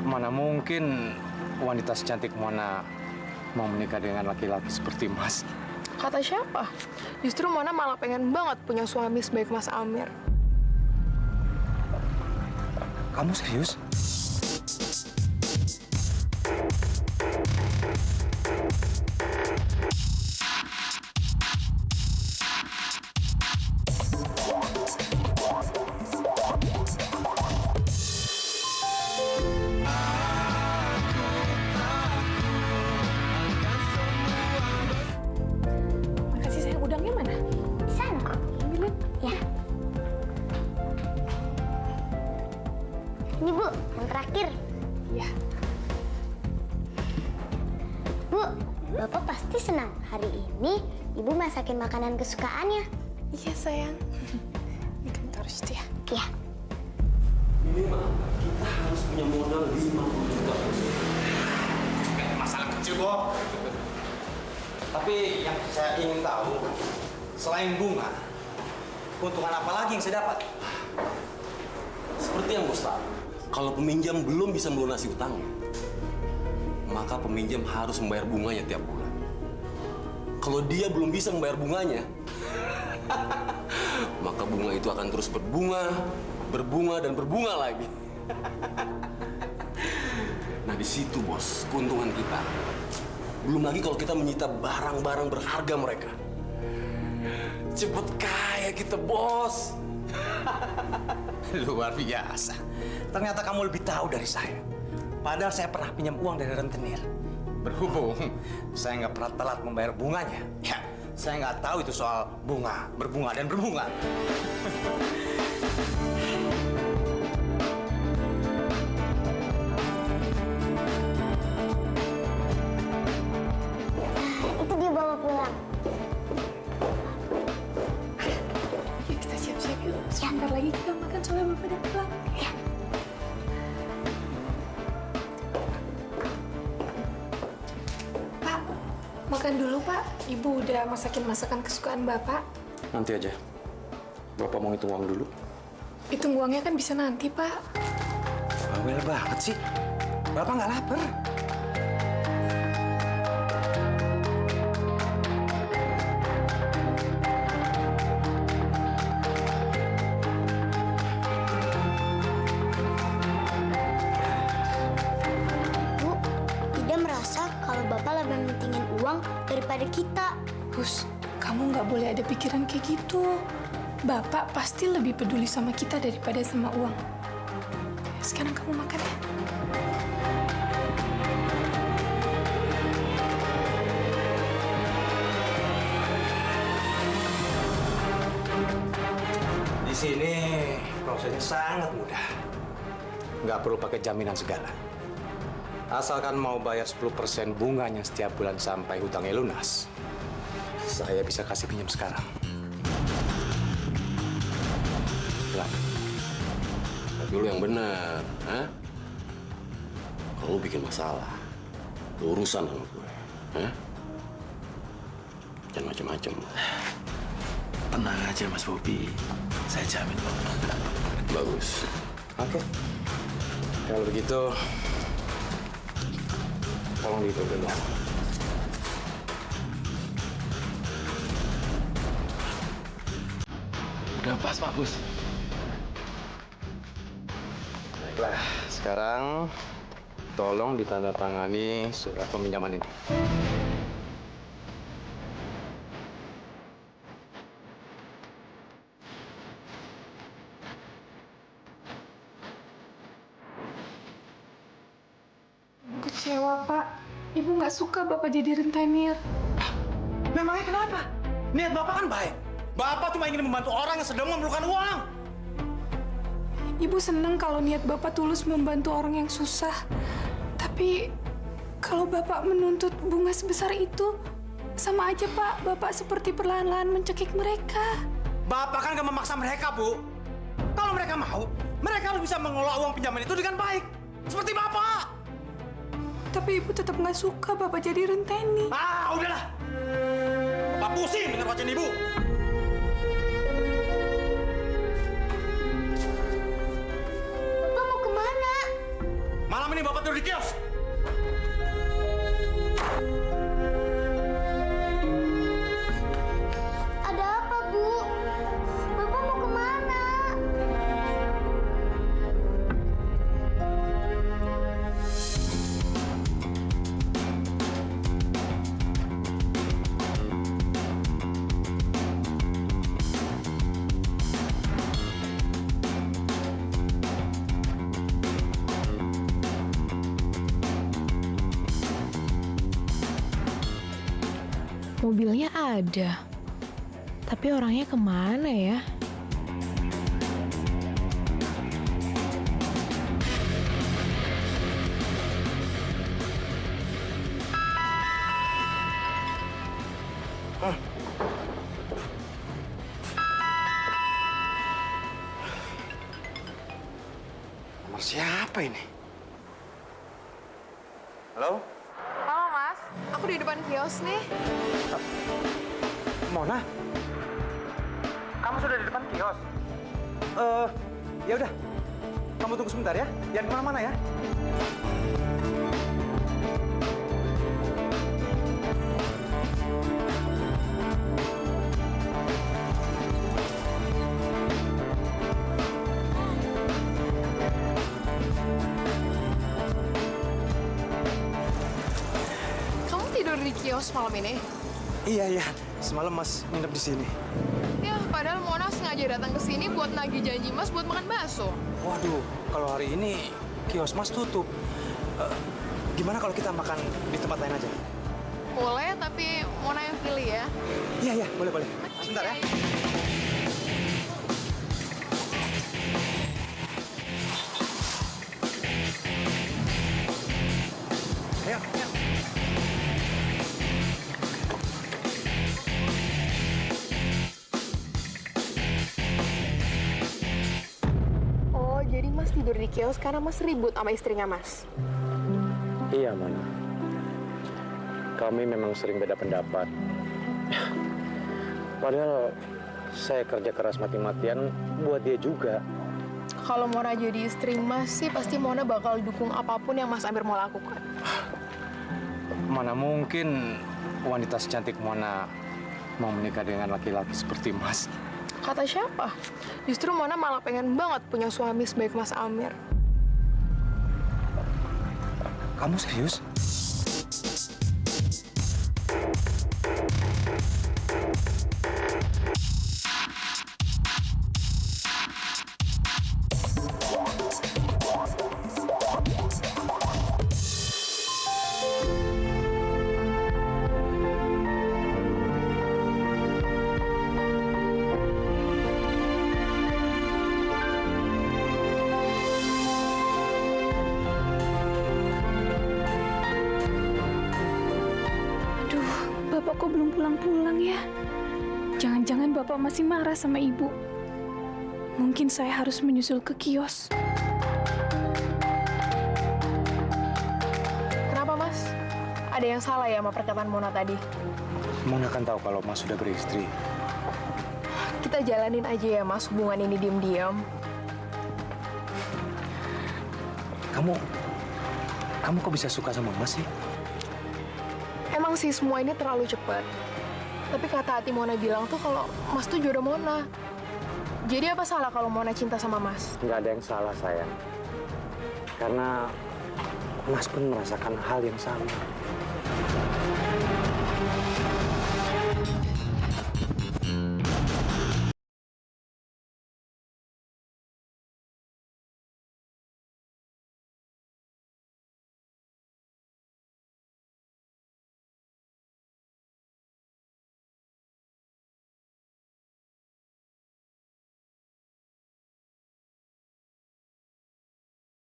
Mana mungkin wanita secantik Mona mau menikah dengan laki-laki seperti Mas? Kata siapa? Justru Mona malah pengen banget punya suami sebaik Mas Amir. Kamu serius? Makasih sayang, udangnya mana? Di sana. Ambilin. Ya. Ini Bu, yang terakhir. Ya. Bu, Bapak pasti senang. Hari ini Ibu masakin makanan kesukaannya. Iya sayang. Ini kamu taruh situ ya. Ya. Minimal kita harus punya modal 50 juta. Masalah kecil kok. Tapi yang saya ingin tahu, selain bunga, keuntungan apa lagi yang saya dapat? Seperti yang bos tahu, kalau peminjam belum bisa melunasi utangnya, maka peminjam harus membayar bunganya tiap bulan. Kalau dia belum bisa membayar bunganya, maka bunga itu akan terus berbunga, berbunga, dan berbunga lagi. Nah, di situ, bos, keuntungan kita. Belum lagi kalau kita menyita barang-barang berharga mereka. Cepet kaya kita, bos. Luar biasa. Ternyata kamu lebih tahu dari saya. Padahal saya pernah pinjam uang dari rentenir. Berhubung saya nggak pernah telat membayar bunganya, ya saya nggak tahu itu soal bunga, berbunga, dan berbunga. Itu dia bawa pulang. Yuk kita siap-siap yuk. Sebentar lagi kita makan soalnya Bapak udah pulang. Ya. Pak, makan dulu Pak. Ibu udah masakin masakan kesukaan Bapak. Nanti aja. Bapak mau hitung uang dulu? Hitung uangnya kan bisa nanti Pak. Bawel banget sih. Bapak nggak lapar. Bu, Ida merasa kalau Bapak lebih mentingin uang daripada kita. Bus, kamu nggak boleh ada pikiran kayak gitu. Bapak pasti lebih peduli sama kita daripada sama uang. Sekarang kamu makan ya. Di sini prosesnya sangat mudah. Nggak perlu pakai jaminan segala. Asalkan mau bayar 10% bunganya setiap bulan sampai hutangnya lunas, saya bisa kasih pinjam sekarang. Lah, dulu yang benar, ha? Kalau lu bikin masalah, lu urusan sama gue, ha? Jangan macam-macam. Tenang aja Mas Bobi, saya jamin kok. Bagus. Oke. Kalau begitu, tolong dihitung dulu. Udah pas Pak Bos. Baiklah, sekarang tolong ditandatangani surat peminjaman ini. Kecewa Pak. Ibu nggak suka Bapak jadi rentenir. Memangnya kenapa? Niat Bapak kan baik. Bapak cuma ingin membantu orang yang sedang memerlukan uang. Ibu seneng kalau niat Bapak tulus membantu orang yang susah. Tapi kalau Bapak menuntut bunga sebesar itu, sama aja Pak, Bapak seperti perlahan-lahan mencekik mereka. Bapak kan gak memaksa mereka, Bu. Kalau mereka mau, mereka harus bisa mengelola uang pinjaman itu dengan baik. Seperti Bapak. Tapi Ibu tetap nggak suka Bapak jadi renteni. Ah, udahlah. Bapak pusing dengan wajah Ibu. Bapak mau kemana? Malam ini Bapak tidur di kios? Ada apa, Bu? Bapak mau kemana? Mobilnya ada, tapi orangnya kemana ya? Nomor siapa ini? Halo? Halo Mas, aku di depan kios nih. Mona? Kamu sudah di depan kios? Ya udah. Kamu tunggu sebentar ya. Jangan kemana-mana ya. Kamu tidur di kios malam ini? Iya. Semalam Mas nginep di sini. Ya, padahal Mona sengaja datang ke sini buat nagih janji Mas buat makan bakso. Waduh, kalau hari ini kios Mas tutup. Gimana kalau kita makan di tempat lain aja? Boleh, tapi Mona yang pilih ya. Iya, boleh. Sebentar ya. Ayo. Oh, jadi Mas tidur di kios karena Mas ribut sama istrinya Mas. Iya, Mona. Kami memang sering beda pendapat. Padahal saya kerja keras mati-matian buat dia juga. Kalau Mona jadi istri Mas sih, pasti Mona bakal dukung apapun yang Mas Amir mau lakukan. Mana mungkin wanita secantik Mona mau menikah dengan laki-laki seperti Mas. Kata siapa? Justru Mona malah pengen banget punya suami sebaik Mas Amir. Kamu serius? Bapak kok belum pulang-pulang ya? Jangan-jangan Bapak masih marah sama Ibu. Mungkin saya harus menyusul ke kios. Kenapa, Mas? Ada yang salah ya sama perkataan Mona tadi? Mona kan tahu kalau Mas sudah beristri. Kita jalanin aja ya, Mas, hubungan ini diam-diam. Kamu kok bisa suka sama Mas sih? Emang sih semua ini terlalu cepat. Tapi kata hati Mona bilang tuh kalau Mas tuh jodoh Mona. Jadi apa salah kalau Mona cinta sama Mas? Nggak ada yang salah, sayang. Karena Mas pun merasakan hal yang sama.